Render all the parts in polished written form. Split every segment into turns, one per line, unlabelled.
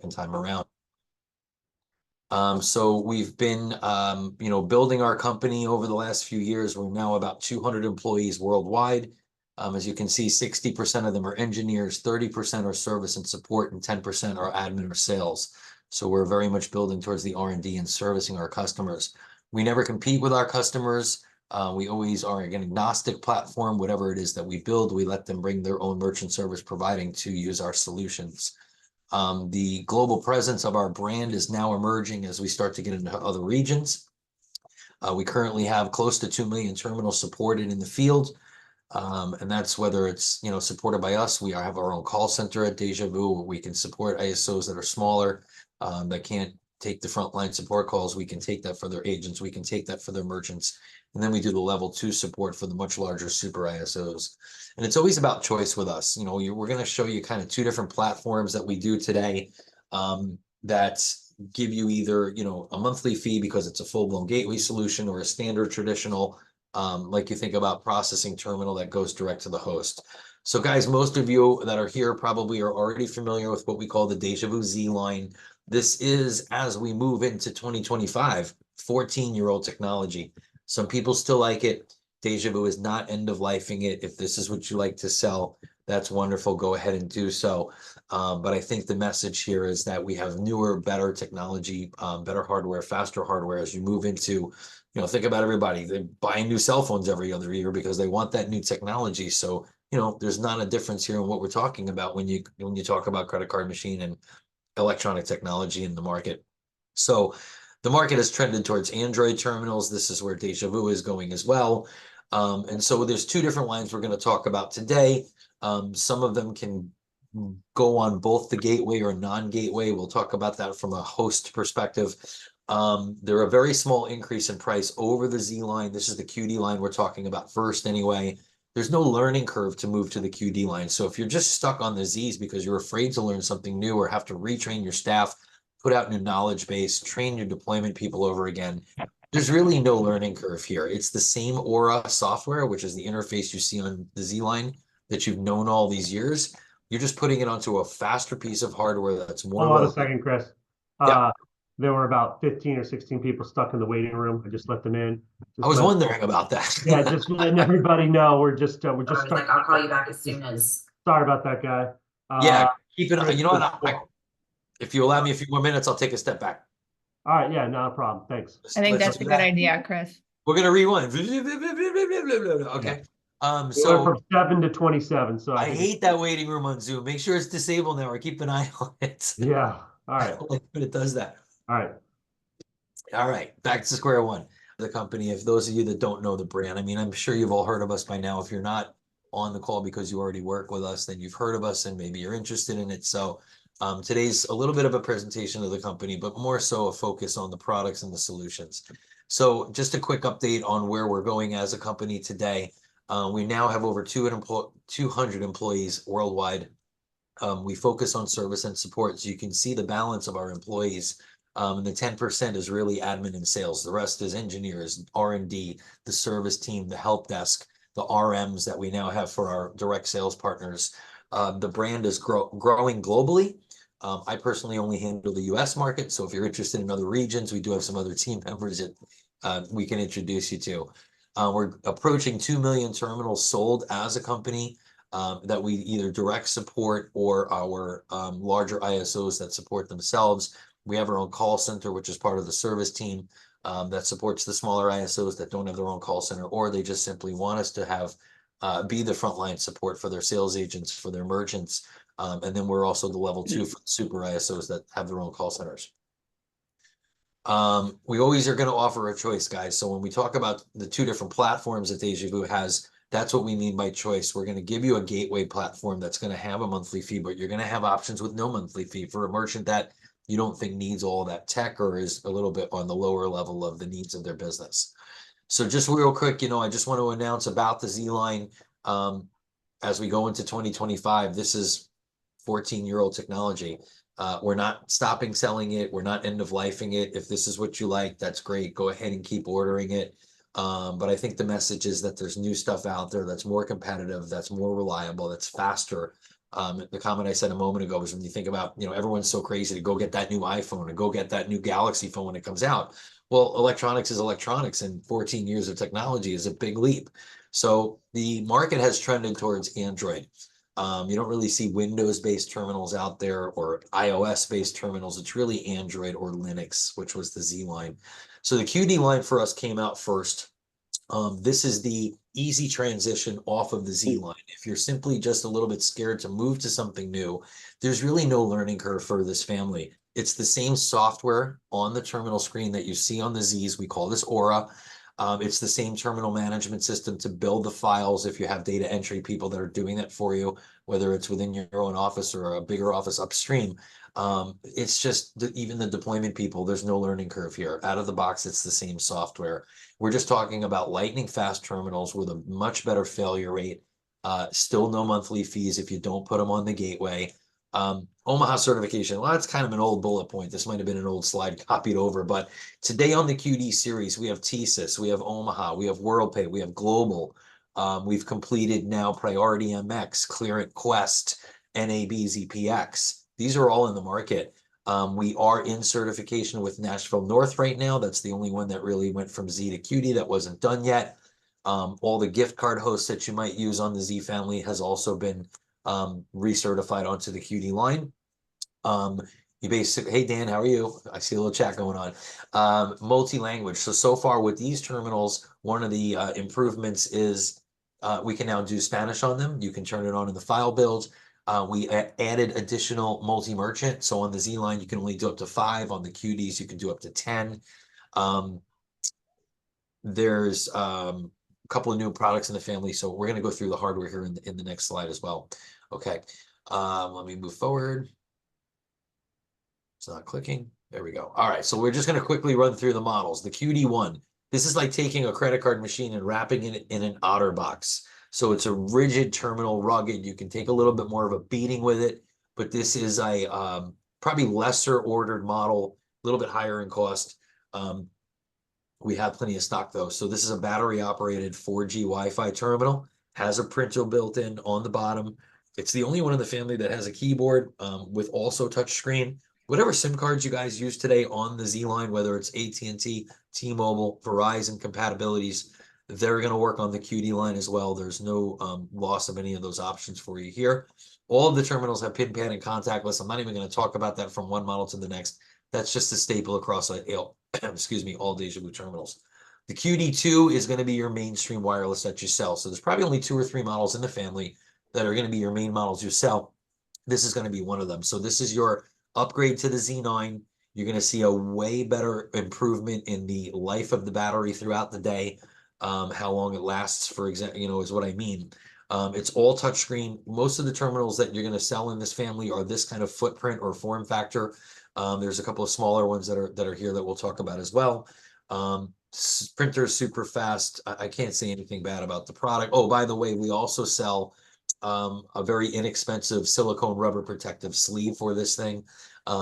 second time around. So we've been, building our company over the last few years. We're now about 200 employees worldwide. As you can see, 60% of them are engineers, 30% are service and support, and 10% are admin or sales. So we're very much building towards the R&D and servicing our customers. We never compete with our customers. We always are an agnostic platform. Whatever it is that we build, we let them bring their own merchant service providing to use our solutions. The global presence of our brand is now emerging as we start to get into other regions. We currently have close to 2 million terminals supported in the field. And that's whether it's, supported by us. We have our own call center at Dejavoo where we can support ISOs that are smaller, that can't take the frontline support calls. We can take that for their agents. We can take that for their merchants. And then we do the level 2 support for the much larger super ISOs. And it's always about choice with us. We're going to show you kind of 2 different platforms that we do today, that give you either, a monthly fee because it's a full-blown gateway solution, or a standard traditional, like you think about processing terminal that goes direct to the host. So guys, most of you that are here probably are already familiar with what we call the Dejavoo Z line. This is, as we move into 2025, 14-year-old technology. Some people still like it. Dejavoo is not end-of-lifing it. If this is what you like to sell, that's wonderful. Go ahead and do so. But I think the message here is that we have newer, better technology, better hardware, faster hardware as you move into, think about everybody. They're buying new cell phones every other year because they want that new technology. So, there's not a difference here in what we're talking about when you talk about credit card machine and electronic technology in the market. So the market has trended towards Android terminals. This is where Dejavoo is going as well. And so there's 2 different lines we're going to talk about today. Some of them can go on both the gateway or non-gateway. We'll talk about that from a host perspective. They're a very small increase in price over the Z line. This is the QD line we're talking about first anyway. There's no learning curve to move to the QD line. So if you're just stuck on the Zs because you're afraid to learn something new or have to retrain your staff, put out new knowledge base, train your deployment people over again, there's really no learning curve here. It's the same Aura software, which is the interface you see on the Z line that you've known all these years. You're just putting it onto a faster piece of hardware that's more.
Hold on a second, Chris.
Yeah.
There were about 15 or 16 people stuck in the waiting room. I just let them in.
I was wondering about that.
Yeah, just letting everybody know we're just
I'll call you back as soon as.
Sorry about that, guy.
Yeah, keep it. What? If you allow me a few more minutes, I'll take a step back.
All right, yeah, not a problem. Thanks.
I think that's a good idea, Chris.
We're gonna rewind. Okay. So
from 7 to 27. So
I hate that waiting room on Zoom. Make sure it's disabled now, or keep an eye on it.
Yeah. All right.
I don't like when it does that.
All
right. Back to square one. The company. If those of you that don't know the brand, I'm sure you've all heard of us by now. If you're not on the call because you already work with us, then you've heard of us and maybe you're interested in it. So today's a little bit of a presentation of the company, but more so a focus on the products and the solutions. So just a quick update on where we're going as a company today. We now have over 200 employees worldwide. We focus on service and support. So you can see the balance of our employees. And the 10% is really admin and sales. The rest is engineers, R&D, the service team, the help desk, the RMs that we now have for our direct sales partners. The brand is growing globally. I personally only handle the US market. So if you're interested in other regions, we do have some other team members that we can introduce you to. We're approaching 2 million terminals sold as a company that we either direct support or our larger ISOs that support themselves. We have our own call center, which is part of the service team that supports the smaller ISOs that don't have their own call center, or they just simply want us to have be the frontline support for their sales agents, for their merchants. And then we're also the level 2 for super ISOs that have their own call centers. We always are going to offer a choice, guys. So when we talk about the 2 different platforms that Dejavoo has, that's what we mean by choice. We're going to give you a gateway platform that's going to have a monthly fee, but you're going to have options with no monthly fee for a merchant that you don't think needs all that tech or is a little bit on the lower level of the needs of their business. So just real quick, I just want to announce about the Z line as we go into 2025. This is 14-year-old technology. We're not stopping selling it. We're not end-of-lifing it. If this is what you like, that's great. Go ahead and keep ordering it. But I think the message is that there's new stuff out there that's more competitive, that's more reliable, that's faster, The comment I said a moment ago was when you think about, everyone's so crazy to go get that new iPhone and go get that new Galaxy phone when it comes out. Well, electronics is electronics, and 14 years of technology is a big leap. So the market has trended towards Android. You don't really see Windows-based terminals out there or iOS-based terminals. It's really Android or Linux, which was the Z line. So the QD line for us came out first. This is the easy transition off of the Z line. If you're simply just a little bit scared to move to something new, there's really no learning curve for this family. It's the same software on the terminal screen that you see on the Zs. We call this Aura. It's the same terminal management system to build the files if you have data entry people that are doing that for you, whether it's within your own office or a bigger office upstream. It's just even the deployment people, there's no learning curve here. Out of the box, it's the same software. We're just talking about lightning fast terminals with a much better failure rate. Still no monthly fees if you don't put them on the gateway. Omaha certification. Well, that's kind of an old bullet point. This might have been an old slide copied over, but today on the QD series, we have TSYS, we have Omaha, we have WorldPay, we have Global. We've completed now Priority MX, Clearant Quest, NAB ZPX. These are all in the market. We are in certification with Nashville North right now. That's the only one that really went from Z to QD that wasn't done yet. All the gift card hosts that you might use on the Z family has also been recertified onto the QD line. You basically, hey Dan, how are you? I see a little chat going on. Multi-language. So far with these terminals, one of the improvements is we can now do Spanish on them. You can turn it on in the file builds. We added additional multi-merchant. So on the Z line, you can only do up to 5. On the QDs, you can do up to 10. There's a couple of new products in the family. So we're going to go through the hardware here in the next slide as well. Okay. Let me move forward. It's not clicking. There we go. All right. So we're just going to quickly run through the models. The QD1. This is like taking a credit card machine and wrapping it in an OtterBox. So it's a rigid terminal, rugged. You can take a little bit more of a beating with it, but this is a probably lesser ordered model, a little bit higher in cost. We have plenty of stock though. So this is a battery operated 4G Wi-Fi terminal, has a printer built in on the bottom. It's the only one in the family that has a keyboard with also touch screen. Whatever SIM cards you guys use today on the Z line, whether it's AT&T, T-Mobile, Verizon compatibilities, they're going to work on the QD line as well. There's no loss of any of those options for you here. All of the terminals have pin pad and contactless. I'm not even going to talk about that from one model to the next. That's just a staple across excuse me, all Dejavoo terminals. The QD2 is going to be your mainstream wireless that you sell. So there's probably only 2 or 3 models in the family that are going to be your main models you sell. This is going to be one of them. So this is your upgrade to the Z9. You're going to see a way better improvement in the life of the battery throughout the day. How long it lasts, for example, is what I mean. It's all touchscreen. Most of the terminals that you're going to sell in this family are this kind of footprint or form factor. There's a couple of smaller ones that are here that we'll talk about as well. Printer's super fast. I can't say anything bad about the product. Oh, by the way, we also sell a very inexpensive silicone rubber protective sleeve for this thing.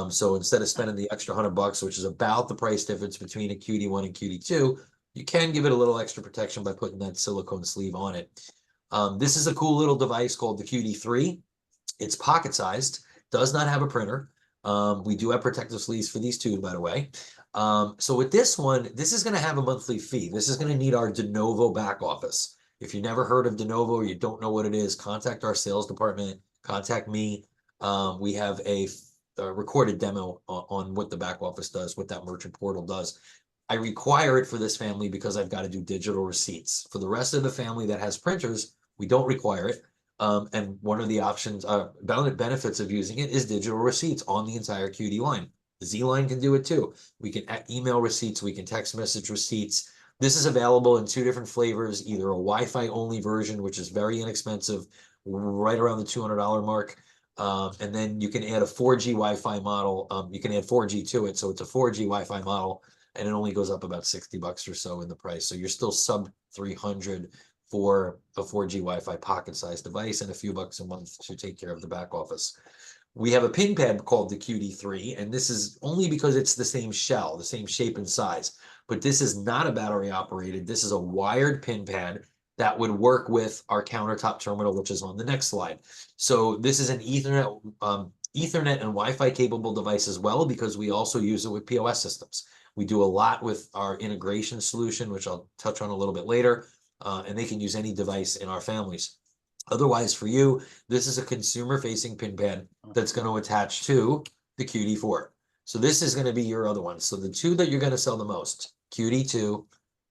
So instead of spending the extra $100, which is about the price difference between a QD1 and QD2, you can give it a little extra protection by putting that silicone sleeve on it. This is a cool little device called the QD3. It's pocket sized, does not have a printer. We do have protective sleeves for these too, by the way. So with this one, this is going to have a monthly fee. This is going to need our Dejavoo back office. If you never heard of Dejavoo or you don't know what it is, contact our sales department, contact me. We have a recorded demo on what the back office does, what that merchant portal does. I require it for this family because I've got to do digital receipts. For the rest of the family that has printers, we don't require it. And one of the options, benefits of using it is digital receipts on the entire QD line. The Z line can do it too. We can email receipts, we can text message receipts. This is available in 2 different flavors, either a Wi-Fi only version, which is very inexpensive, right around the $200 mark. And then you can add a 4G Wi-Fi model. You can add 4G to it. So it's a 4G Wi-Fi model, and it only goes up about $60 or so in the price. So you're still sub 300 for a 4G Wi-Fi pocket-sized device and a few bucks a month to take care of the back office. We have a pin pad called the QD3, and this is only because it's the same shell, the same shape and size. But this is not a battery operated. This is a wired pin pad that would work with our countertop terminal, which is on the next slide. So this is an Ethernet and Wi-Fi capable device as well, because we also use it with POS systems. We do a lot with our integration solution, which I'll touch on a little bit later, and they can use any device in our families. Otherwise, for you, this is a consumer-facing pin pad that's going to attach to the QD4. So this is going to be your other one. So the two that you're going to sell the most, QD2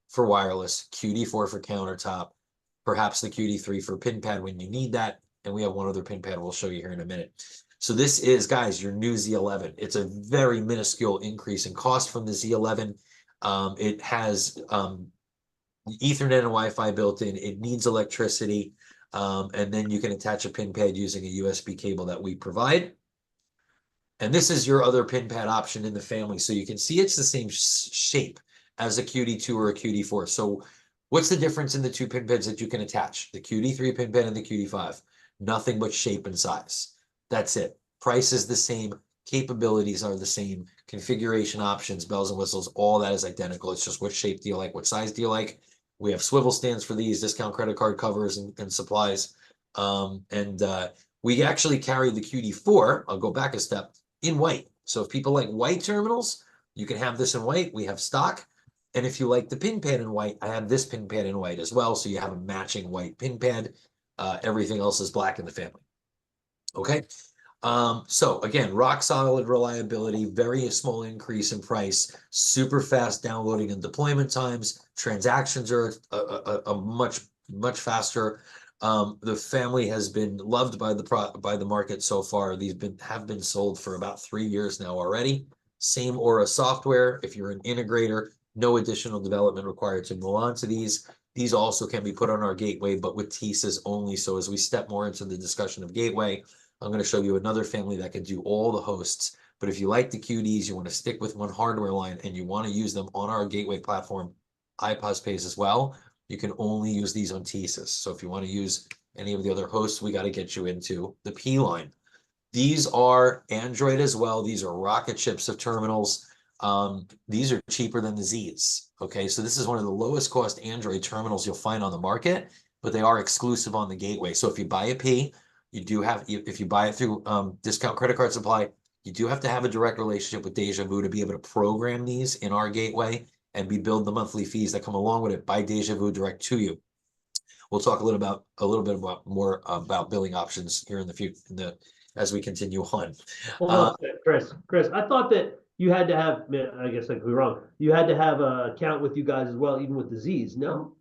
for wireless, QD4 for countertop, perhaps the QD3 for pin pad when you need that. And we have one other pin pad we'll show you here in a minute. So this is, guys, your new Z11. It's a very minuscule increase in cost from the Z11. It has Ethernet and Wi-Fi built in. It needs electricity. And then you can attach a pin pad using a USB cable that we provide. And this is your other pin pad option in the family. So you can see it's the same shape as a QD2 or a QD4. So what's the difference in the two pin pads that you can attach? The QD3 pin pad and the QD5. Nothing but shape and size. That's it. Price is the same. Capabilities are the same. Configuration options, bells and whistles, all that is identical. It's just what shape do you like? What size do you like? We have swivel stands for these, discount credit card covers and supplies. We actually carry the QD4, I'll go back a step, in white. So if people like white terminals, you can have this in white. We have stock. And if you like the pin pad in white, I have this pin pad in white as well. So you have a matching white pin pad. Everything else is black in the family. Okay. So again, rock solid reliability, very small increase in price, super fast downloading and deployment times. Transactions are a much faster. The family has been loved by the market so far. These have been sold for about 3 years now already. Same Aura software. If you're an integrator, no additional development required to move on to these. These also can be put on our gateway, but with TSYS only. So as we step more into the discussion of gateway, I'm going to show you another family that can do all the hosts. But if you like the QDs, you want to stick with one hardware line and you want to use them on our gateway platform, iPOS pays as well, you can only use these on TSYS. So if you want to use any of the other hosts, we got to get you into the P line. These are Android as well. These are rocket ships of terminals. These are cheaper than the Zs. Okay, so this is one of the lowest cost Android terminals you'll find on the market, but they are exclusive on the gateway. So if you buy a P, you do have, if you buy it through discount credit card supply, you do have to have a direct relationship with Dejavoo to be able to program these in our gateway, and we build the monthly fees that come along with it by Dejavoo direct to you. We'll talk a little bit more about billing options here in the future, as we continue on.
Well, Chris, I thought that you had to have, I guess I could be wrong, you had to have an account with you guys as well, even with the Zs, no?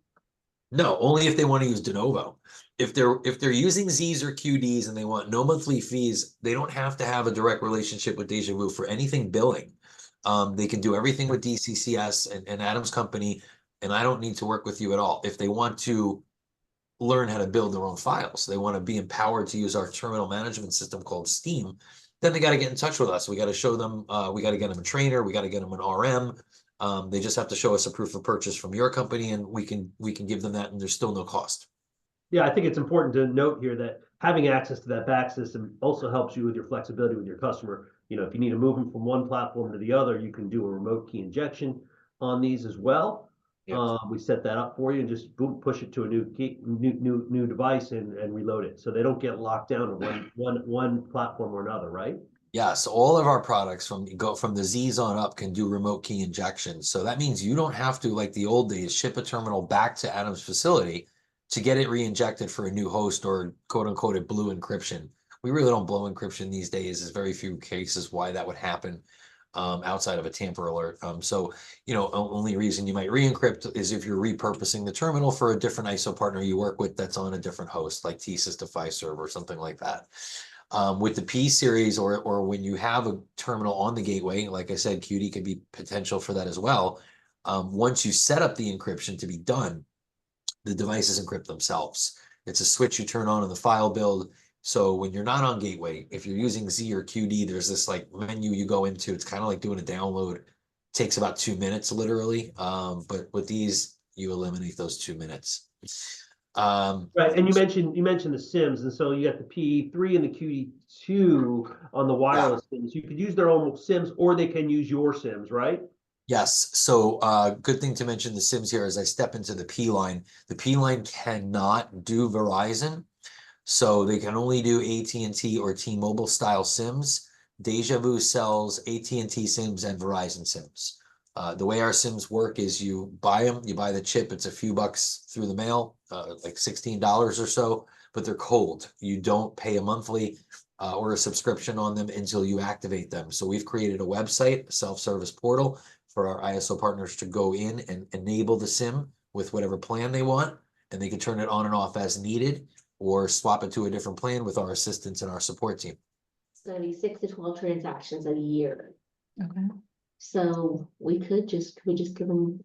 No, only if they want to use Dejavoo. If they're using Zs or QDs and they want no monthly fees, they don't have to have a direct relationship with Dejavoo for anything billing. They can do everything with DCCS and Adam's company, and I don't need to work with you at all. If they want to learn how to build their own files, they want to be empowered to use our terminal management system called Steam, then they got to get in touch with us. We got to show them, we got to get them a trainer, we got to get them an RM. They just have to show us a proof of purchase from your company, and we can give them that, and there's still no cost.
Yeah, I think it's important to note here that having access to that back system also helps you with your flexibility with your customer. You know, if you need to move them from one platform to the other, you can do a remote key injection on these as well.
Yep.
We set that up for you and just boom, push it to a new key, new device and reload it, so they don't get locked down on one platform or another, right?
Yes, all of our products from the Zs on up can do remote key injection. So that means you don't have to, like the old days, ship a terminal back to Adam's facility to get it re-injected for a new host or quote unquote a blue encryption. We really don't blow encryption these days. There's very few cases why that would happen outside of a tamper alert. So, you know, only reason you might re-encrypt is if you're repurposing the terminal for a different ISO partner you work with that's on a different host, like TSYS to Fiserv or something like that. With the P series or when you have a terminal on the gateway, like I said, QD could be potential for that as well. Once you set up the encryption to be done, the devices encrypt themselves. It's a switch you turn on in the file build. So when you're not on gateway, if you're using Z or QD, there's this like menu you go into. It's kind of like doing a download. It takes about 2 minutes literally. But with these, you eliminate those 2 minutes.
Right, and you mentioned the SIMs, and so you got the P3 and the QD2 on the wireless SIMs. You could use their own SIMs, or they can use your SIMs, right?
Yes, so good thing to mention the Sims here as I step into the P line. The P line cannot do Verizon, so they can only do AT&T or T-Mobile style Sims. Dejavoo sells AT&T Sims and Verizon Sims. The way our Sims work is you buy them, you buy the chip, it's a few bucks through the mail, like $16 or so, but they're cold. You don't pay a monthly or a subscription on them until you activate them. So we've created a website, a self-service portal for our ISO partners to go in and enable the SIM with whatever plan they want, and they can turn it on and off as needed or swap it to a different plan with our assistants and our support team.
It's gonna be 6 to 12 transactions a year.
Okay.
So we could just give them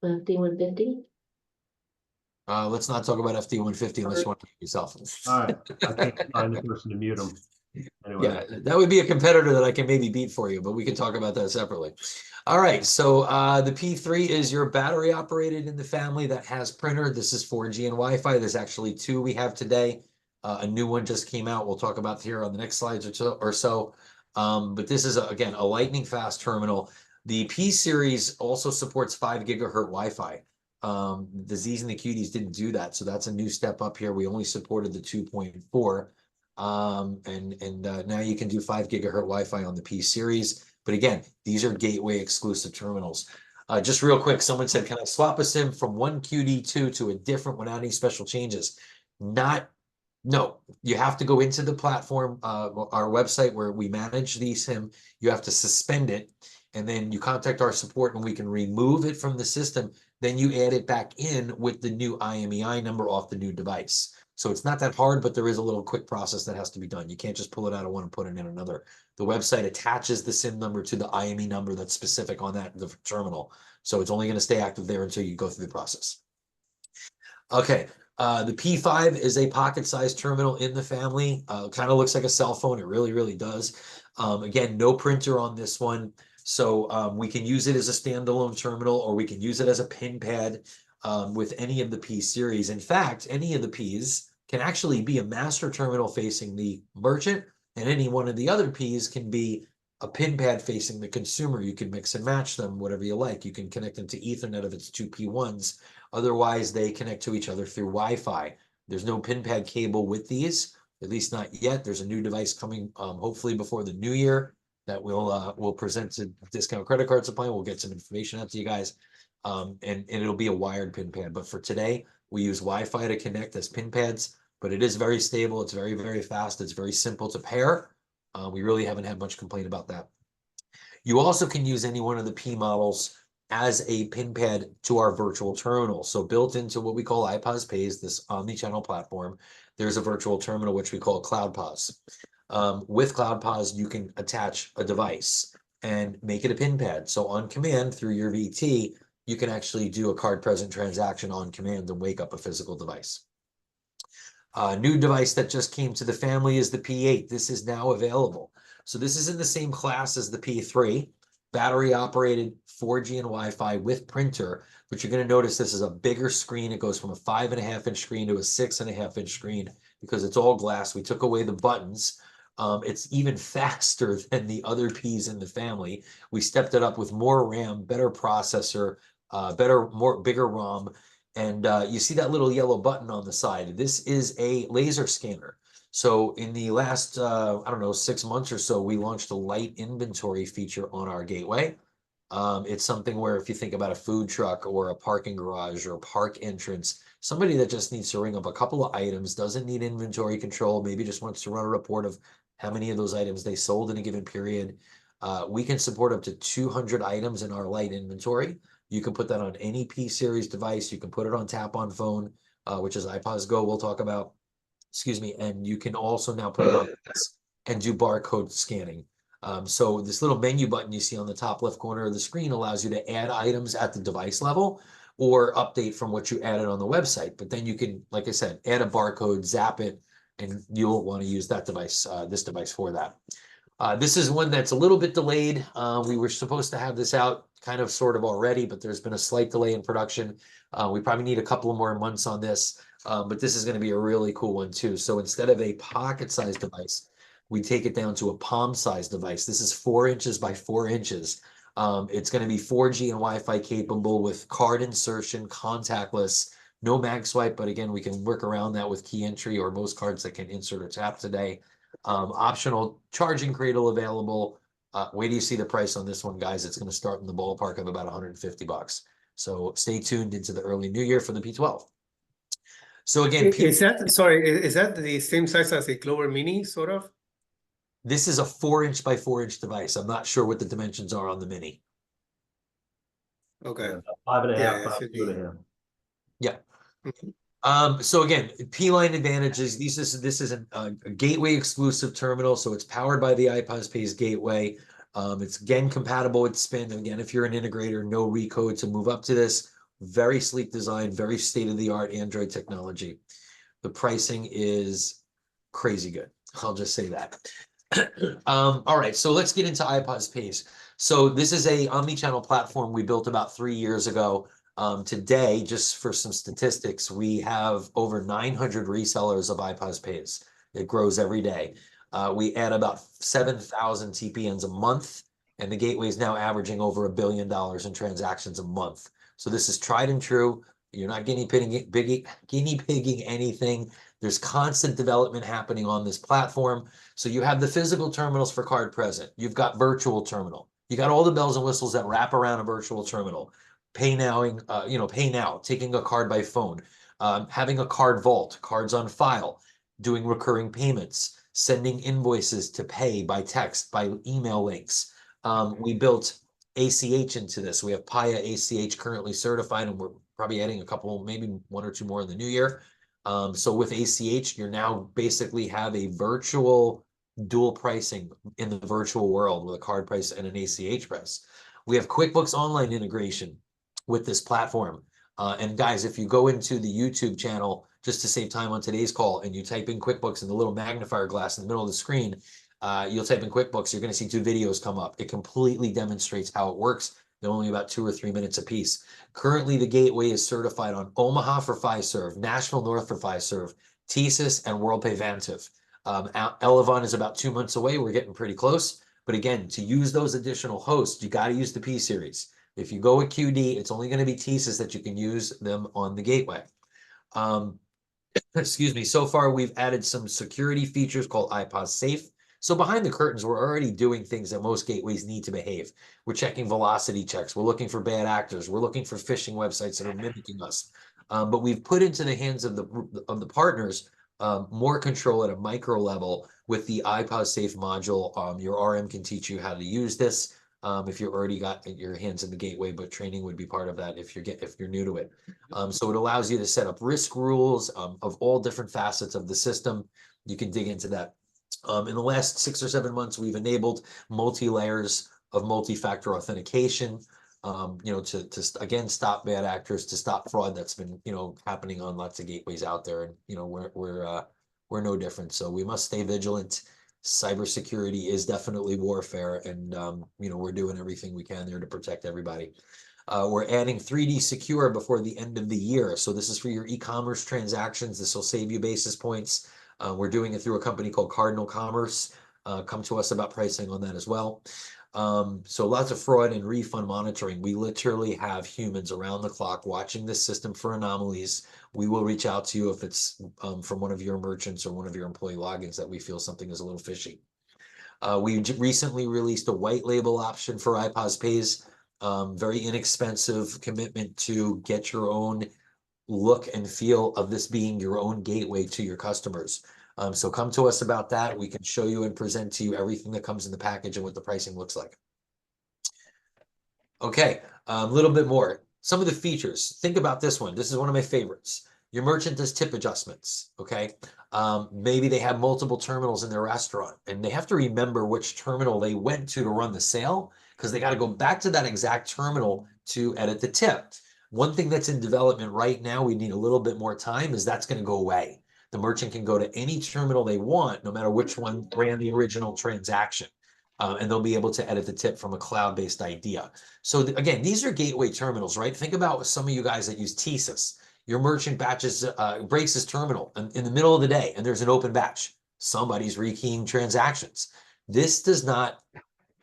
FD150.
Let's not talk about FD 150 unless you want to mute yourself.
All right, I can't find the person to mute them. Anyway.
Yeah, that would be a competitor that I can maybe beat for you, but we can talk about that separately. All right, so the P3 is your battery operated in the family that has printer. This is 4G and Wi-Fi. There's actually two we have today. A new one just came out. We'll talk about here on the next slides or so. But this is, again, a lightning fast terminal. The P series also supports 5 gigahertz Wi-Fi. The Z's and the Cuties didn't do that, so that's a new step up here. We only supported the 2.4. Now you can do 5 gigahertz Wi-Fi on the P series. But again, these are gateway exclusive terminals. Just real quick, someone said, can I swap a SIM from one QD2 to a different without any special changes? No, you have to go into the platform, our website where we manage the SIM. You have to suspend it, and then you contact our support and we can remove it from the system. Then you add it back in with the new IMEI number off the new device. So it's not that hard, but there is a little quick process that has to be done. You can't just pull it out of one and put it in another. The website attaches the SIM number to the IME number that's specific on the terminal. So it's only going to stay active there until you go through the process. Okay, the P5 is a pocket-sized terminal in the family. Kind of looks like a cell phone. It really, really does. Again, no printer on this one. So we can use it as a standalone terminal, or we can use it as a pin pad with any of the P series. In fact, any of the Ps can actually be a master terminal facing the merchant, and any one of the other Ps can be a pin pad facing the consumer. You can mix and match them, whatever you like. You can connect them to Ethernet if it's two P1s. Otherwise, they connect to each other through Wi-Fi. There's no pin pad cable with these, at least not yet. There's a new device coming, hopefully before the new year, that we'll present to Discount Credit Card Supply. We'll get some information out to you guys. And it'll be a wired pin pad. But for today, we use Wi-Fi to connect as pin pads, but it is very stable. It's very, very fast. It's very simple to pair. We really haven't had much complaint about that. You also can use any one of the P models as a pin pad to our virtual terminal. So built into what we call iPOS Pays, this omni-channel platform, there's a virtual terminal, which we call CloudPOS. With CloudPOS, you can attach a device and make it a pin pad. So on command through your VT, you can actually do a card present transaction on command and wake up a physical device. A new device that just came to the family is the P8. This is now available. So this is in the same class as the P3, battery operated 4G and Wi-Fi with printer, but you're going to notice this is a bigger screen. It goes from a 5.5-inch screen to a 6.5-inch screen because it's all glass. We took away the buttons. It's even faster than the other Ps in the family. We stepped it up with more RAM, better processor, bigger ROM. And you see that little yellow button on the side. This is a laser scanner. So in the last, I don't know, 6 months or so, we launched a light inventory feature on our gateway. It's something where if you think about a food truck or a parking garage or a park entrance, somebody that just needs to ring up a couple of items, doesn't need inventory control, maybe just wants to run a report of how many of those items they sold in a given period. We can support up to 200 items in our light inventory. You can put that on any P series device. You can put it on tap on phone, which is iPOS Go we'll talk about. Excuse me. And you can also now put it on this and do barcode scanning. So this little menu button you see on the top left corner of the screen allows you to add items at the device level or update from what you added on the website. But then you can, like I said, add a barcode, zap it, and you'll want to use that device, this device for that. This is one that's a little bit delayed. We were supposed to have this out kind of sort of already, but there's been a slight delay in production. We probably need a couple of more months on this, but this is going to be a really cool one too. So instead of a pocket-sized device, we take it down to a palm-sized device. This is 4 inches by 4 inches. It's going to be 4G and Wi-Fi capable with card insertion, contactless, no mag swipe, but again, we can work around that with key entry or most cards that can insert or tap today. Optional charging cradle available. Wait till you see the price on this one, guys. It's going to start in the ballpark of about $150. So stay tuned into the early new year for the P12. So again,
Is that, sorry, is that the same size as a Clover Mini, sort of?
this is a 4-inch by 4-inch device. I'm not sure what the dimensions are on the Mini.
Okay.
5.5
Yeah, it
by
should be.
2.5.
Yeah.
Mhm.
So again, P-line advantages. This is a gateway exclusive terminal, so it's powered by the iPOS Pays gateway. It's again compatible with Spin. Again, if you're an integrator, no recode to move up to this. Very sleek design, very state-of-the-art Android technology. The pricing is crazy good. I'll just say that. All right, so let's get into iPOS Pays. So this is a omni-channel platform we built about 3 years ago. Today, just for some statistics, we have over 900 resellers of iPOS Pays. It grows every day. We add about 7,000 TPNs a month, and the gateway is now averaging over $1 billion in transactions a month. So this is tried and true. You're not guinea pigging anything. There's constant development happening on this platform. So you have the physical terminals for card present. You've got virtual terminal. You got all the bells and whistles that wrap around a virtual terminal. Pay now, taking a card by phone, having a card vault, cards on file, doing recurring payments, sending invoices to pay by text, by email links. We built ACH into this. We have Paya ACH currently certified, and we're probably adding a couple, maybe 1 or 2 more in the new year. So with ACH, you're now basically have a virtual dual pricing in the virtual world with a card price and an ACH price. We have QuickBooks Online integration with this platform. And guys, if you go into the YouTube channel, just to save time on today's call, and you type in QuickBooks in the little magnifier glass in the middle of the screen, you'll type in QuickBooks, you're going to see 2 videos come up. It completely demonstrates how it works. They're only about 2 or 3 minutes apiece. Currently, the gateway is certified on Omaha for Fiserv, Nashville North for Fiserv, TSYS, and WorldPay Vantiv. Elevon is about 2 months away. We're getting pretty close. But again, to use those additional hosts, you got to use the P series. If you go with QD, it's only going to be TSYS that you can use them on the gateway. Excuse me. So far, we've added some security features called iPOS Safe. So behind the curtains, we're already doing things that most gateways need to behave. We're checking velocity checks. We're looking for bad actors. We're looking for phishing websites that are mimicking us. But we've put into the hands of the partners more control at a micro level with the iPOS Safe module. Your RM can teach you how to use this if you already got your hands in the gateway, but training would be part of that if you're new to it. So it allows you to set up risk rules of all different facets of the system. You can dig into that. In the last 6 or 7 months, we've enabled multi-layers of multi-factor authentication, to again stop bad actors, to stop fraud that's been happening on lots of gateways out there, and we're no different. So we must stay vigilant. Cybersecurity is definitely warfare, and we're doing everything we can there to protect everybody. We're adding 3D Secure before the end of the year. So this is for your e-commerce transactions. This will save you basis points. We're doing it through a company called Cardinal Commerce. Come to us about pricing on that as well. So lots of fraud and refund monitoring. We literally have humans around the clock watching this system for anomalies. We will reach out to you if it's from one of your merchants or one of your employee logins that we feel something is a little fishy. We recently released a white label option for iPOS Pays. Very inexpensive commitment to get your own look and feel of this being your own gateway to your customers. So come to us about that. We can show you and present to you everything that comes in the package and what the pricing looks like. Okay, a little bit more. Some of the features. Think about this one. This is one of my favorites. Your merchant does tip adjustments, okay? Maybe they have multiple terminals in their restaurant, and they have to remember which terminal they went to run the sale, because they got to go back to that exact terminal to edit the tip. One thing that's in development right now, we need a little bit more time, is that's going to go away. The merchant can go to any terminal they want, no matter which one ran the original transaction. And they'll be able to edit the tip from a cloud-based idea. So again, these are gateway terminals, right? Think about some of you guys that use TSYS. Your merchant breaks his terminal in the middle of the day, and there's an open batch. Somebody's rekeying transactions. This does not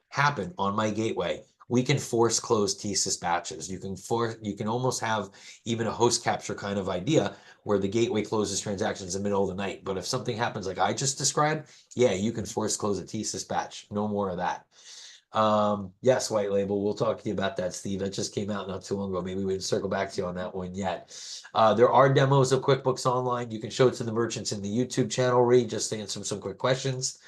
happen on my gateway. we can force close thesis batches. You can almost have even a host capture kind of idea where the gateway closes transactions in the middle of the night. But if something happens like I just described, yeah, you can force close a thesis batch. No more of that. Yes, white label. We'll talk to you about that, Steve. That just came out not too long ago. Maybe we can circle back to you on that one yet. There are demos of QuickBooks Online. You can show it to the merchants in the YouTube channel, Reed, just to answer some quick questions.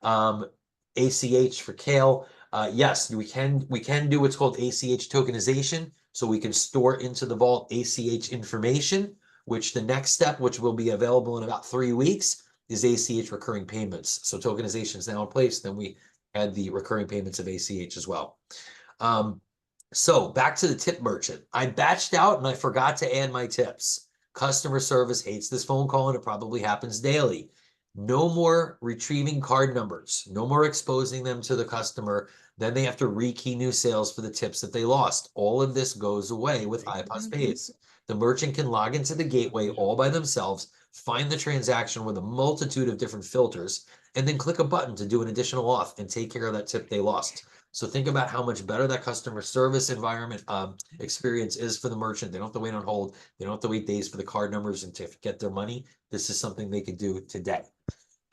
ACH for Kale. Yes, we can do what's called ACH tokenization. So we can store into the vault ACH information, which the next step, which will be available in about 3 weeks, is ACH recurring payments. So tokenization is now in place. Then we add the recurring payments of ACH as well. So back to the tip merchant. I batched out and I forgot to add my tips. Customer service hates this phone call and it probably happens daily. No more retrieving card numbers. No more exposing them to the customer. Then they have to rekey new sales for the tips that they lost. All of this goes away with iPOS Pays. The merchant can log into the gateway all by themselves, find the transaction with a multitude of different filters, and then click a button to do an additional auth and take care of that tip they lost. So think about how much better that customer service environment experience is for the merchant. They don't have to wait on hold. They don't have to wait days for the card numbers and to get their money. This is something they could do today.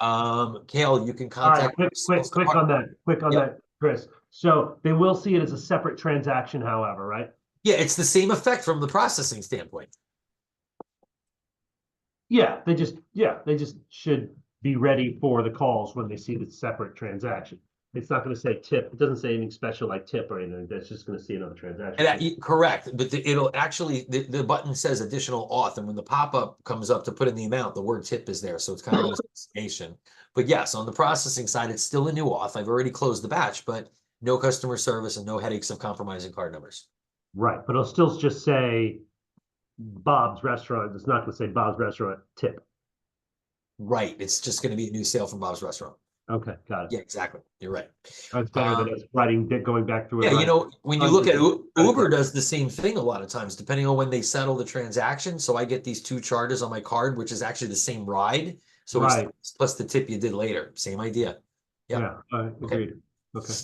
Kale, you can
All right,
contact.
quick on that, Chris. So they will see it as a separate transaction, however, right?
Yeah, it's the same effect from the processing standpoint.
Yeah, they just should be ready for the calls when they see the separate transaction. It's not going to say tip. It doesn't say anything special like tip or anything. That's just going to see another transaction.
And correct, but it'll actually, the button says additional auth, and when the pop-up comes up to put in the amount, the word tip is there, so it's kind of an association. But yes, on the processing side, it's still a new auth. I've already closed the batch, but no customer service and no headaches of compromising card numbers.
Right, but it'll still just say Bob's Restaurant. It's not going to say Bob's Restaurant tip.
Right, it's just going to be a new sale from Bob's Restaurant.
Okay, got it.
Yeah, exactly. You're right.
That's better than us going back through it.
Yeah, you know, when you look at Uber does the same thing a lot of times, depending on when they settle the transaction. So I get these 2 charges on my card, which is actually the same ride. So
Right.
it's plus the tip you did later. Same idea.
Yeah, agreed. Okay.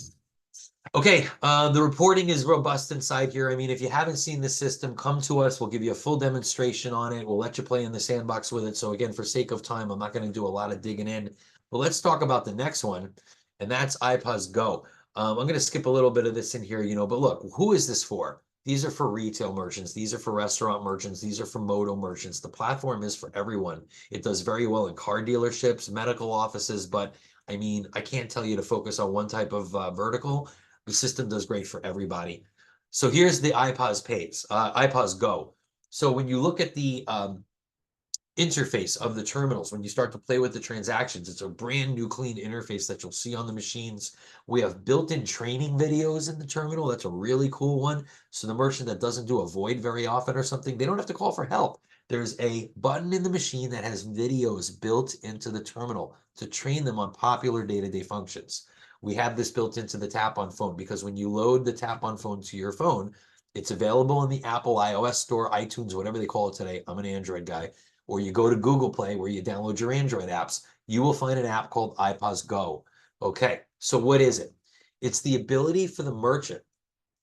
Okay, the reporting is robust inside here. I mean, if you haven't seen the system, come to us. We'll give you a full demonstration on it. We'll let you play in the sandbox with it. So again, for sake of time, I'm not going to do a lot of digging in. But let's talk about the next one, and that's iPOS Go. I'm going to skip a little bit of this in here, but look, who is this for? These are for retail merchants. These are for restaurant merchants. These are for moto merchants. The platform is for everyone. It does very well in car dealerships, medical offices, but I mean, I can't tell you to focus on one type of vertical. The system does great for everybody. So here's the iPOS Go. So when you look at the interface of the terminals, when you start to play with the transactions, it's a brand new clean interface that you'll see on the machines. We have built-in training videos in the terminal. That's a really cool one. So the merchant that doesn't do a void very often or something, they don't have to call for help. There's a button in the machine that has videos built into the terminal to train them on popular day-to-day functions. We have this built into the Tap on Phone because when you load the Tap on Phone to your phone, it's available in the Apple iOS store, iTunes, whatever they call it today. I'm an Android guy. Or you go to Google Play where you download your Android apps, you will find an app called iPOS Go. Okay, so what is it? It's the ability for the merchant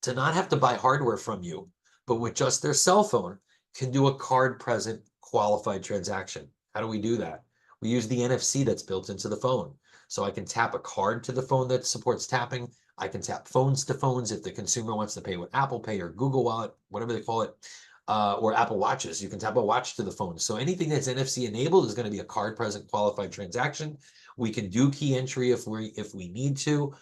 to not have to buy hardware from you, but with just their cell phone, can do a card-present qualified transaction. How do we do that? We use the NFC that's built into the phone. So I can tap a card to the phone that supports tapping. I can tap phones to phones if the consumer wants to pay with Apple Pay or Google Wallet, whatever they call it. Or Apple Watches. You can tap a watch to the phone. So anything that's NFC enabled is going to be a card present qualified transaction. We can do key entry if we need to.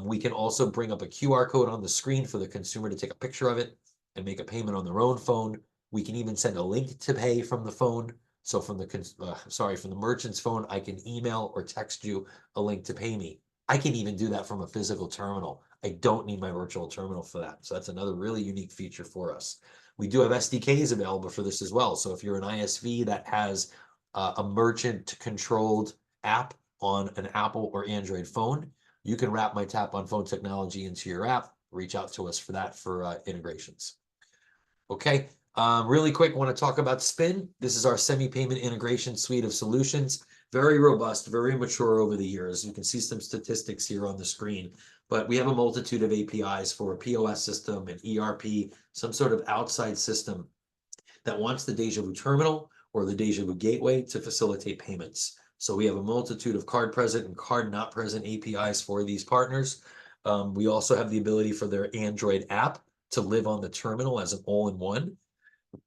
We can also bring up a QR code on the screen for the consumer to take a picture of it and make a payment on their own phone. We can even send a link to pay from the phone. So from the merchant's phone, I can email or text you a link to pay me. I can even do that from a physical terminal. I don't need my virtual terminal for that. So that's another really unique feature for us. We do have SDKs available for this as well. So if you're an ISV that has a merchant-controlled app on an Apple or Android phone, you can wrap my Tap on Phone technology into your app. Reach out to us for that for integrations. Okay, really quick, want to talk about Spin. This is our semi-payment integration suite of solutions. Very robust, very mature over the years. You can see some statistics here on the screen. but we have a multitude of APIs for a POS system, an ERP, some sort of outside system that wants the Dejavoo terminal or the Dejavoo gateway to facilitate payments. So we have a multitude of card present and card not present APIs for these partners. We also have the ability for their Android app to live on the terminal as an all-in-one.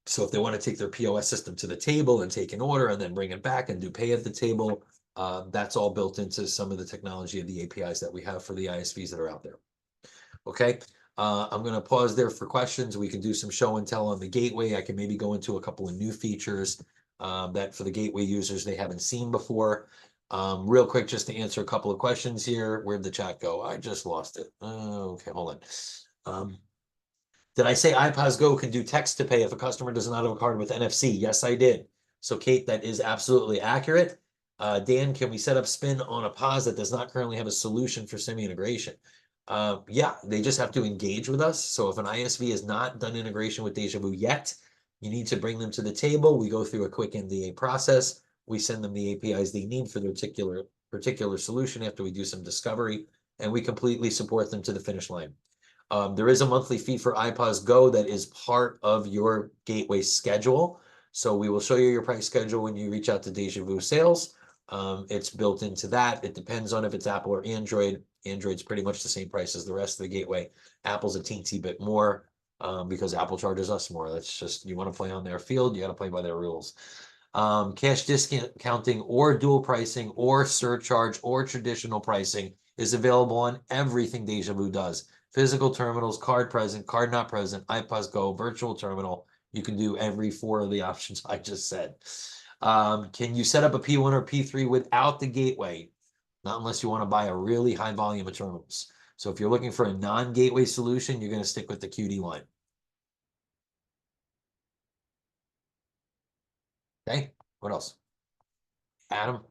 So if they want to take their POS system to the table and take an order and then bring it back and do pay at the table, that's all built into some of the technology of the APIs that we have for the ISVs that are out there. Okay, I'm going to pause there for questions. We can do some show and tell on the gateway. I can maybe go into a couple of new features that for the gateway users they haven't seen before. Real quick, just to answer a couple of questions here. Where'd the chat go? I just lost it. Okay, hold on. Did I say iPOS Go can do text to pay if a customer does not have a card with NFC? Yes, I did. So Kate, that is absolutely accurate. Dan, can we set up spin on a POS that does not currently have a solution for SIM integration? Yeah, they just have to engage with us. So if an ISV has not done integration with Dejavoo yet, you need to bring them to the table. We go through a quick NDA process. We send them the APIs they need for their particular solution after we do some discovery, and we completely support them to the finish line. There is a monthly fee for iPOS Go that is part of your gateway schedule. So we will show you your price schedule when you reach out to Dejavoo sales. It's built into that. It depends on if it's Apple or Android. Android's pretty much the same price as the rest of the gateway. Apple's a teensy bit more because Apple charges us more. That's just, you want to play on their field, you got to play by their rules. Cash discounting or dual pricing or surcharge or traditional pricing is available on everything Dejavoo does. Physical terminals, card present, card not present, iPOS Go, virtual terminal. You can do every 4 of the options I just said. Can you set up a P1 or P3 without the gateway? Not unless you want to buy a really high volume of terminals. So if you're looking for a non-gateway solution, you're going to stick with the QD line. Okay, what else? Adam?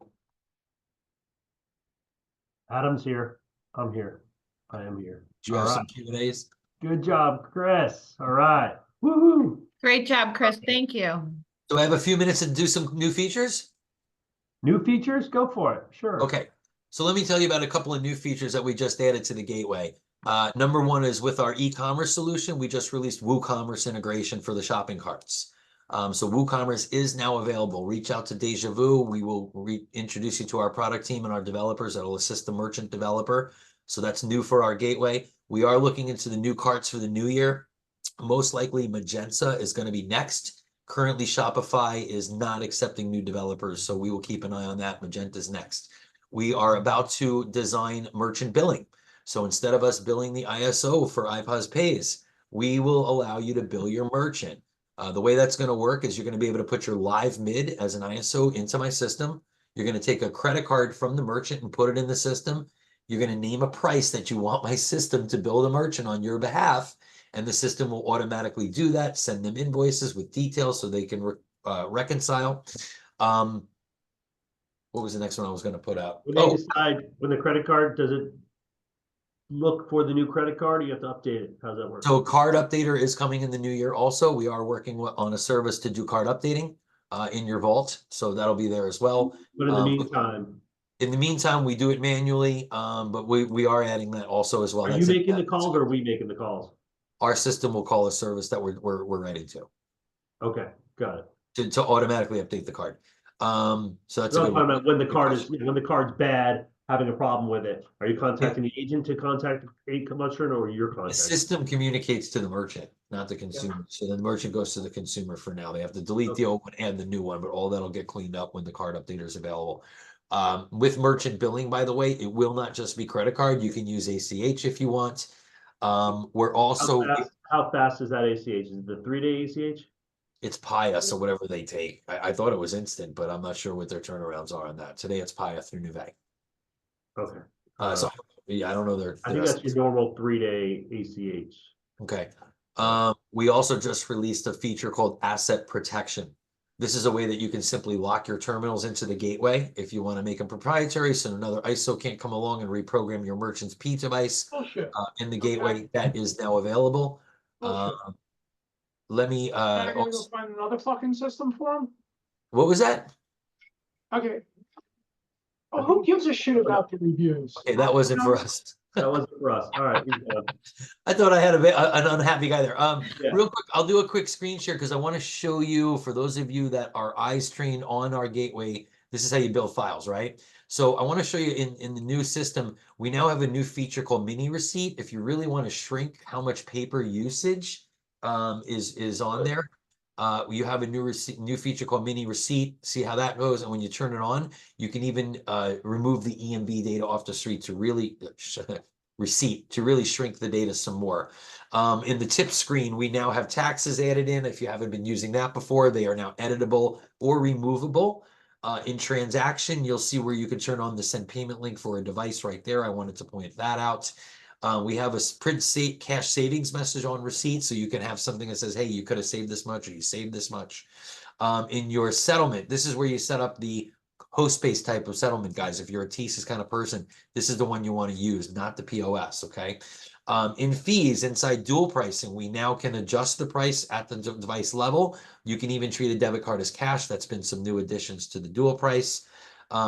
Adam's here. I'm here. I am here.
Do you have some Q&As?
Good job, Chris. All right. Woohoo!
Great job, Chris. Thank you.
Do I have a few minutes to do some new features?
New features? Go for it. Sure.
Okay, so let me tell you about a couple of new features that we just added to the gateway. Number one is with our e-commerce solution, we just released WooCommerce integration for the shopping carts. So WooCommerce is now available. Reach out to Dejavoo. We will introduce you to our product team and our developers that will assist the merchant developer. So that's new for our gateway. We are looking into the new carts for the new year. Most likely Magenta is going to be next. Currently, Shopify is not accepting new developers, so we will keep an eye on that. Magenta's next. We are about to design merchant billing. So instead of us billing the ISO for iPOS Pays, we will allow you to bill your merchant. The way that's going to work is you're going to be able to put your live mid as an ISO into my system. You're going to take a credit card from the merchant and put it in the system. You're going to name a price that you want my system to bill the merchant on your behalf, and the system will automatically do that, send them invoices with details so they can reconcile. What was the next one I was going to put out?
When they decide, when the credit card, does it look for the new credit card or you have to update it? How's that work?
So card updater is coming in the new year also. We are working on a service to do card updating in your vault. So that'll be there as well.
But in the meantime,
we do it manually, but we are adding that also as well.
Are you making the calls or are we making the calls?
Our system will call a service that we're ready to.
Okay, got it.
To automatically update the card. So that's a good one.
When the card is, when the card's bad, having a problem with it, are you contacting the agent to contact a merchant or your
The
contact?
system communicates to the merchant, not the consumer. So then the merchant goes to the consumer for now. They have to delete the old one and the new one, but all that'll get cleaned up when the card updater is available. With merchant billing, by the way, it will not just be credit card. You can use ACH if you want. We're also
How fast is that ACH? Is it the 3-day ACH?
it's Paya, so whatever they take. I thought it was instant, but I'm not sure what their turnarounds are on that. Today it's Paya through Nuvei.
Okay.
So yeah, I don't know their.
I think that's your normal 3-day ACH.
Okay. We also just released a feature called asset protection. This is a way that you can simply lock your terminals into the gateway if you want to make them proprietary, so another ISO can't come along and reprogram your merchant's P device in the gateway. That is now available. Let me
Can I go find another fucking system for him?
what was that?
Okay. Oh, who gives a shit about the reviews?
Okay, that wasn't for us.
That wasn't for us. All right.
I thought I had an unhappy guy there.
Yeah.
Real quick, I'll do a quick screen share because I want to show you, for those of you that are eyes trained on our gateway, this is how you build files, right? So I want to show you in the new system, we now have a new feature called mini receipt. If you really want to shrink how much paper usage is on there, you have a new feature called mini receipt. See how that goes, and when you turn it on, you can even remove the EMB data off the street to really receipt to really shrink the data some more. In the tip screen, we now have taxes added in. If you haven't been using that before, they are now editable or removable. In transaction, you'll see where you can turn on the send payment link for a device right there. I wanted to point that out. We have a print cash savings message on receipt, so you can have something that says, hey, you could have saved this much or you saved this much. In your settlement, this is where you set up the host-based type of settlement, guys. If you're a TSYS kind of person, this is the one you want to use, not the POS, okay? In fees, inside dual pricing, we now can adjust the price at the device level. You can even treat a debit card as cash. That's been some new additions to the dual price.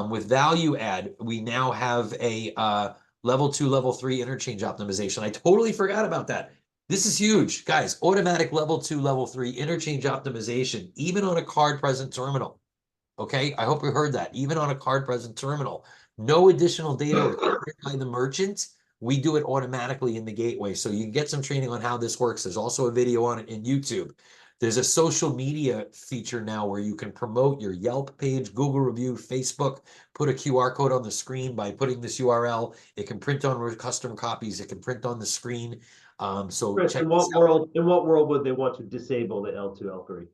With value add, we now have a level 2, level 3 interchange optimization. I totally forgot about that. This is huge, guys. Automatic level 2, level 3 interchange optimization, even on a card present terminal. Okay, I hope you heard that. Even on a card present terminal, no additional data required by the merchant. We do it automatically in the gateway. So you can get some training on how this works. There's also a video on it in YouTube. There's a social media feature now where you can promote your Yelp page, Google review, Facebook, put a QR code on the screen by putting this URL. It can print on custom copies. It can print on the screen. So
Chris,
check
in
this
what
out.
world would they want to disable the L2, L3?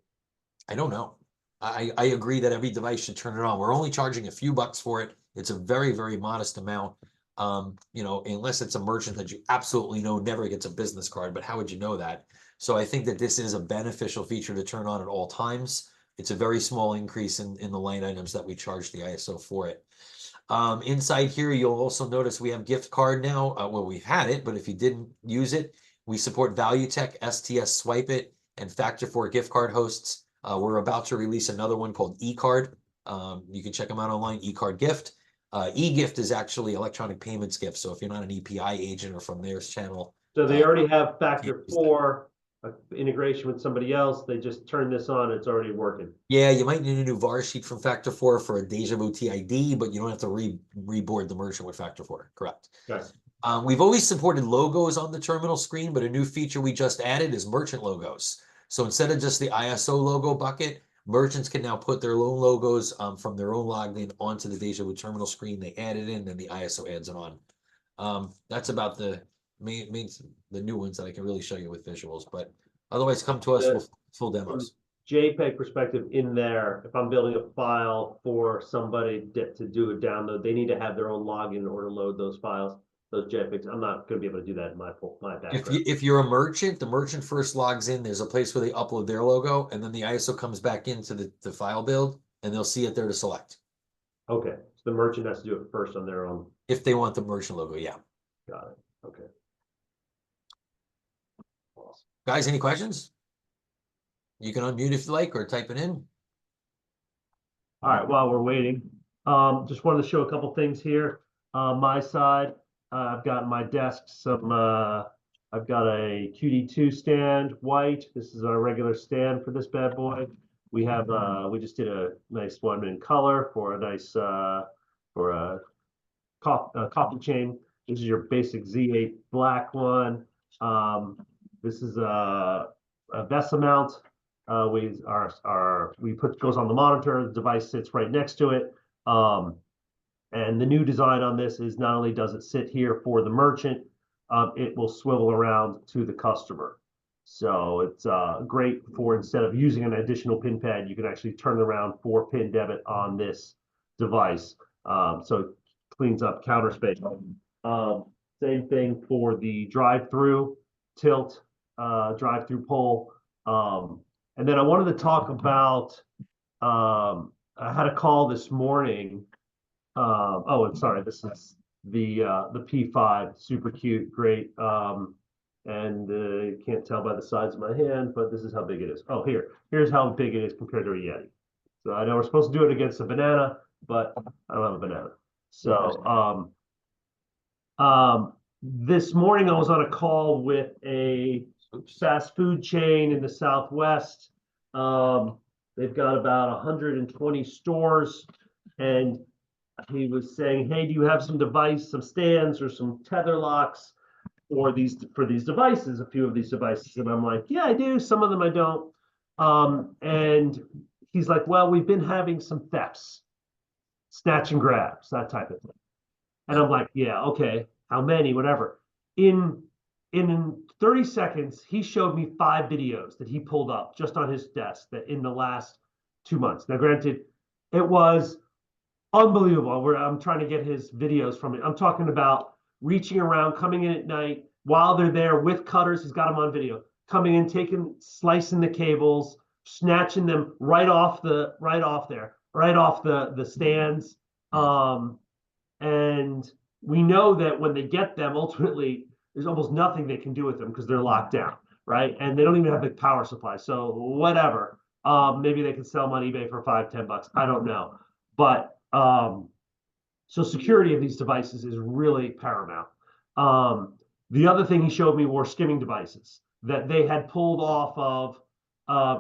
I don't know. I agree that every device should turn it on. We're only charging a few bucks for it. It's a very, very modest amount. You know, unless it's a merchant that you absolutely know never gets a business card, but how would you know that? So I think that this is a beneficial feature to turn on at all times. It's a very small increase in the line items that we charge the ISO for it. Inside here, you'll also notice we have gift card now. Well, we've had it, but if you didn't use it, we support ValueTech, STS Swipe It, and Factor 4 gift card hosts. We're about to release another one called eCard. You can check them out online, eCard Gift. eGift is actually electronic payments gift. So if you're not an EPI agent or from their channel.
So they already have Factor 4 integration with somebody else. They just turn this on. It's already working.
Yeah, you might need a new VAR sheet from Factor 4 for a Dejavoo TID, but you don't have to reboard the merchant with Factor 4. Correct.
Okay.
We've always supported logos on the terminal screen, but a new feature we just added is merchant logos. So instead of just the ISO logo bucket, merchants can now put their own logos from their own login onto the Dejavoo terminal screen. They add it in, and the ISO adds it on. That's about the the new ones that I can really show you with visuals. But otherwise, come to us with full demos.
JPEG perspective in there, if I'm building a file for somebody to do a download, they need to have their own login in order to load those files, those JPEGs. I'm not going to be able to do that in my background.
If you're a merchant, the merchant first logs in. There's a place where they upload their logo, and then the ISO comes back into the file build, and they'll see it there to select.
Okay, so the merchant has to do it first on their own.
If they want the merchant logo, yeah.
Got it. Okay. Awesome.
Guys, any questions? You can unmute if you like or type it in.
All right, while we're waiting, just wanted to show a couple things here. My side, I've got on my desk some, I've got a QD2 stand, white. This is our regular stand for this bad boy. We have, we just did a nice one in color for a nice, for a coffee chain. This is your basic Z8 black one. This is a VESA mount. We put goes on the monitor. The device sits right next to it. And the new design on this is not only does it sit here for the merchant, it will swivel around to the customer. So it's great for, instead of using an additional pin pad, you can actually turn around 4-pin debit on this device. So it cleans up counter space. Same thing for the drive-through tilt, drive-through pull. And then I wanted to talk about, I had a call this morning. Oh, I'm sorry, this is the P5, super cute, great. And you can't tell by the size of my hand, but this is how big it is. Oh, here's how big it is compared to a Yeti. So I know we're supposed to do it against a banana, but I don't have a banana. So this morning I was on a call with a fast food chain in the Southwest. They've got about 120 stores, and he was saying, "Hey, do you have some stands or some tether locks for these devices? A few of these devices." And I'm like, "Yeah, I do. Some of them I don't." And he's like, "Well, we've been having some thefts, snatch and grabs, that type of thing." And I'm like, "Yeah, okay. How many? Whatever." In 30 seconds, he showed me 5 videos that he pulled up just on his desk that in the last 2 months. Now, granted, it was unbelievable. I'm trying to get his videos from it. I'm talking about reaching around, coming in at night while they're there with cutters. He's got them on video, coming in, slicing the cables, snatching them right off the stands. And we know that when they get them, ultimately, there's almost nothing they can do with them because they're locked down, right? And they don't even have big power supply. So whatever. Maybe they can sell them on eBay for $5-10. I don't know. But so security of these devices is really paramount. The other thing he showed me were skimming devices that they had pulled off of.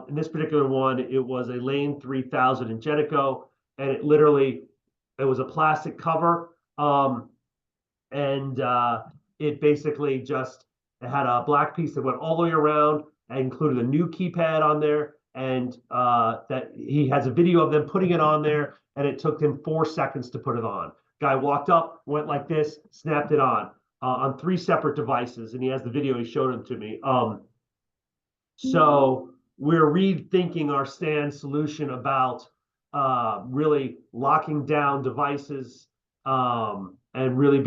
In this particular one, it was a Lane 3000 in Ingenico, and it was a plastic cover, and it basically just had a black piece that went all the way around and included a new keypad on there, and that he has a video of them putting it on there, and it took him 4 seconds to put it on. Guy walked up, went like this, snapped it on 3 separate devices, and he has the video. He showed them to me. So we're rethinking our stand solution about really locking down devices and really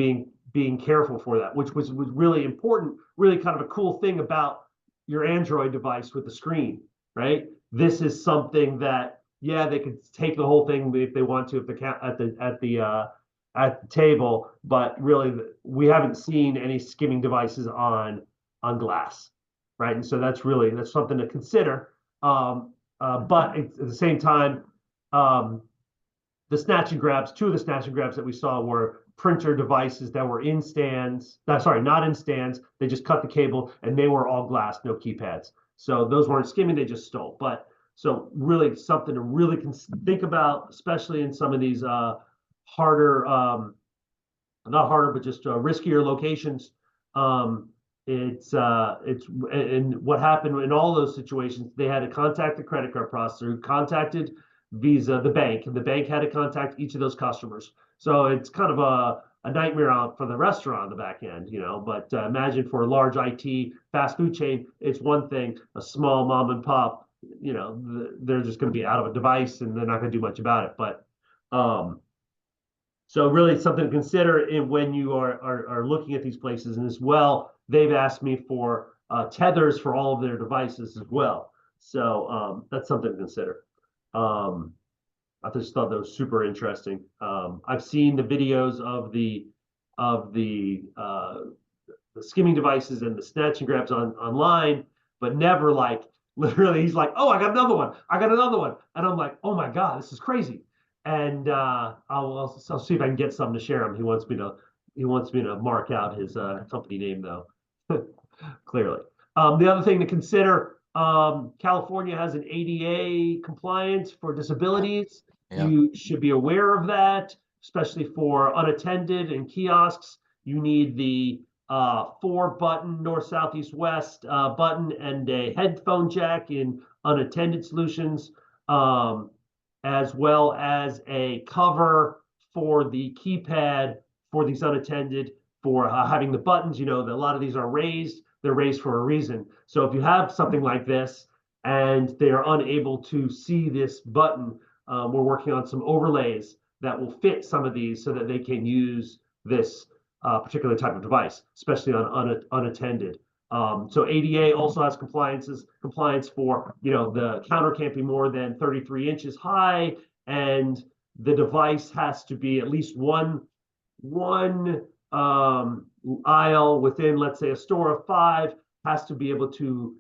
being careful for that, which was really important, really kind of a cool thing about your Android device with the screen, right? This is something that, yeah, they could take the whole thing if they want to at the table, but really we haven't seen any skimming devices on glass, right? And so that's something to consider. But at the same time, the snatch and grabs, 2 of the snatch and grabs that we saw were printer devices that were in stands. Sorry, not in stands. They just cut the cable, and they were all glass, no keypads. So those weren't skimming; they just stole. But so really something to really think about, especially in some of these harder, not harder, but just riskier locations. And what happened in all those situations, they had to contact the credit card processor, who contacted Visa, the bank, and the bank had to contact each of those customers. So it's kind of a nightmare out for the restaurant on the back end, but imagine for a large IT fast food chain, it's one thing. A small mom and pop, they're just going to be out of a device and they're not going to do much about it. But so really it's something to consider when you are looking at these places. And as well, they've asked me for tethers for all of their devices as well. So that's something to consider. I just thought that was super interesting. I've seen the videos of the skimming devices and the snatch and grabs online, but never like literally he's like, "Oh, I got another one. I got another one." And I'm like, "Oh my God, this is crazy." And I'll see if I can get some to share him. He wants me to mark out his company name though. Clearly. The other thing to consider, California has an ADA compliance for disabilities.
Yeah.
You should be aware of that, especially for unattended and kiosks. You need the 4-button north, south, east, west button and a headphone jack in unattended solutions, as well as a cover for the keypad for these unattended, for having the buttons. That a lot of these are raised. They're raised for a reason. So if you have something like this and they are unable to see this button, we're working on some overlays that will fit some of these so that they can use this particular type of device, especially on unattended. So ADA also has compliance for, the counter can't be more than 33 inches high, and the device has to be at least one aisle within, let's say, a store of 5, has to be able to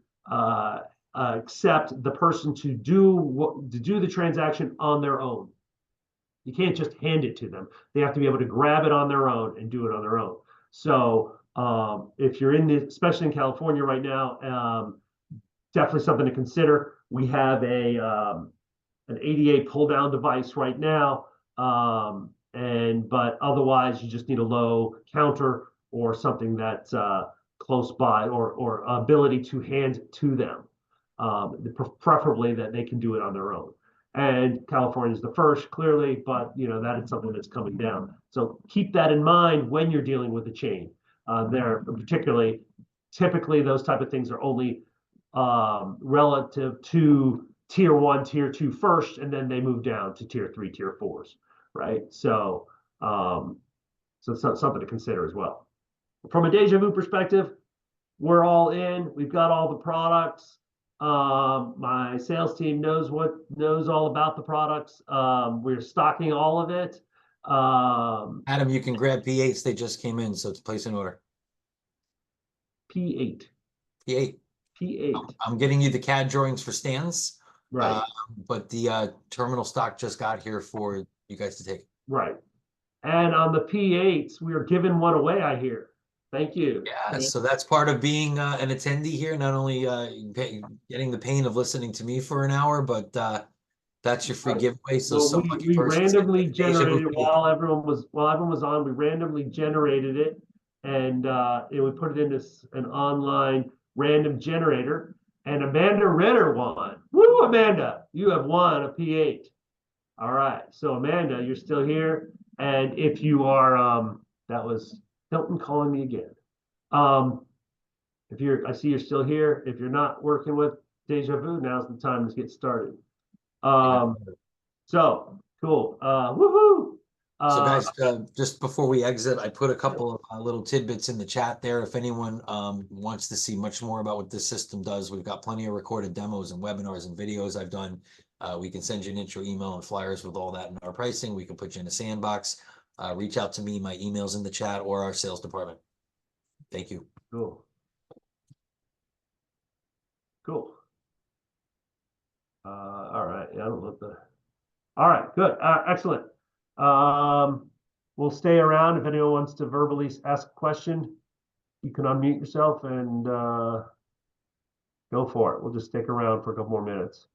accept the person to do the transaction on their own. You can't just hand it to them. They have to be able to grab it on their own and do it on their own. So If you're in the, especially in California right now, definitely something to consider. We have an ADA pull down device right now. But otherwise you just need a low counter or something that's close by or ability to hand to them. Preferably that they can do it on their own. And California is the first, clearly, but that is something that's coming down. So keep that in mind when you're dealing with the chain. They're typically those type of things are only relative to tier 1, tier 2 first, and then they move down to tier 3, tier 4s, right? So it's something to consider as well. From a Dejavoo perspective, we're all in. We've got all the products. My sales team knows all about the products. We're stocking all of it.
Adam, you can grab P8s. They just came in, so it's place an order.
P8.
P8.
P8.
I'm getting you the CAD drawings for stands.
Right.
But the terminal stock just got here for you guys to take.
Right. And on the P8s, we are giving one away, I hear. Thank you.
Yeah, so that's part of being an attendee here, not only getting the pain of listening to me for an hour, but that's your free giveaway. So
we randomly generated while everyone was on, we randomly generated it, and we put it into an online random generator, and Amanda Ritter won. Woo, Amanda, you have won a P8. All right, so Amanda, you're still here, and if you are, that was Hilton calling me again. I see you're still here. If you're not working with Dejavoo, now's the time to get started. So cool. Woohoo!
So guys, just before we exit, I put a couple of little tidbits in the chat there. If anyone wants to see much more about what this system does, we've got plenty of recorded demos and webinars and videos I've done. We can send you an intro email and flyers with all that in our pricing. We can put you in a sandbox. Reach out to me. My email's in the chat or our sales department. Thank you.
Cool. Cool. All right. Yeah, I don't know the. All right. Good. Excellent. We'll stay around. If anyone wants to verbally ask a question, you can unmute yourself and go for it. We'll just stick around for a couple more minutes.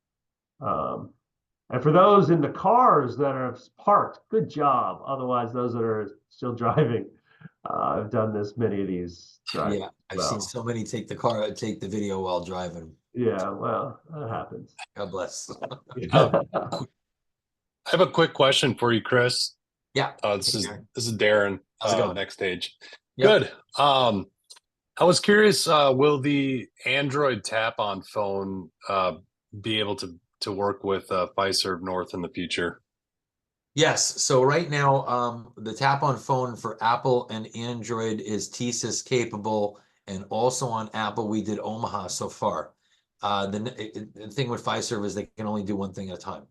And for those in the cars that are parked, good job. Otherwise, those that are still driving, I've done many of these.
Yeah, I've seen so many take the video while driving.
Yeah, well, that happens.
God bless.
I have a quick question for you, Chris.
Yeah.
This is Darren.
How's it going?
Next stage.
Yep.
Good. I was curious, will the Android tap-on phone be able to work with Fiserv North in the future?
Yes. So right now, the tap-on phone for Apple and Android is TSYS capable, and also on Apple, we did Omaha so far. The thing with Fiserv is they can only do one thing at a time.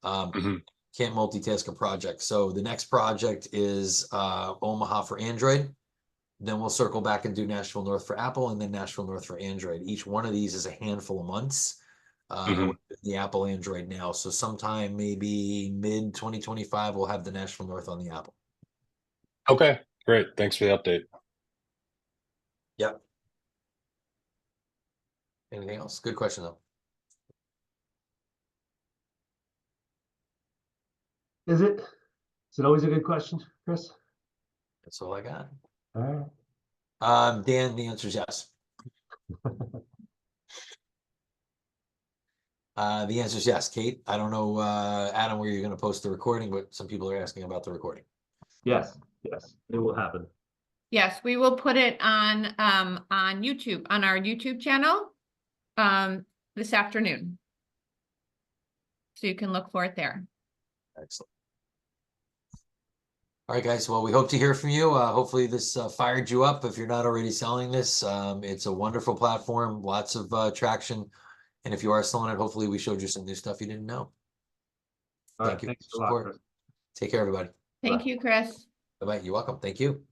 Can't multitask a project. So the next project is Omaha for Android. Then we'll circle back and do Nashville North for Apple, and then Nashville North for Android. Each one of these is a handful of months. The Apple Android now. So sometime maybe mid 2025, we'll have the Nashville North on the Apple.
Okay, great. Thanks for the update.
Yep. Anything else? Good question though.
Is it always a good question, Chris?
That's all I got.
All right.
Dan, the answer is yes. The answer is yes. Kate, I don't know, Adam, where you're going to post the recording, but some people are asking about the recording.
Yes, it will happen.
Yes, we will put it on YouTube, on our YouTube channel this afternoon. So you can look for it there.
Excellent. All right, guys. Well, we hope to hear from you. Hopefully this fired you up. If you're not already selling this, it's a wonderful platform, lots of traction. And if you are selling it, hopefully we showed you some new stuff you didn't know.
Thank you. Thanks a lot, Chris.
Take care, everybody.
Thank you, Chris.
Bye-bye. You're welcome. Thank you.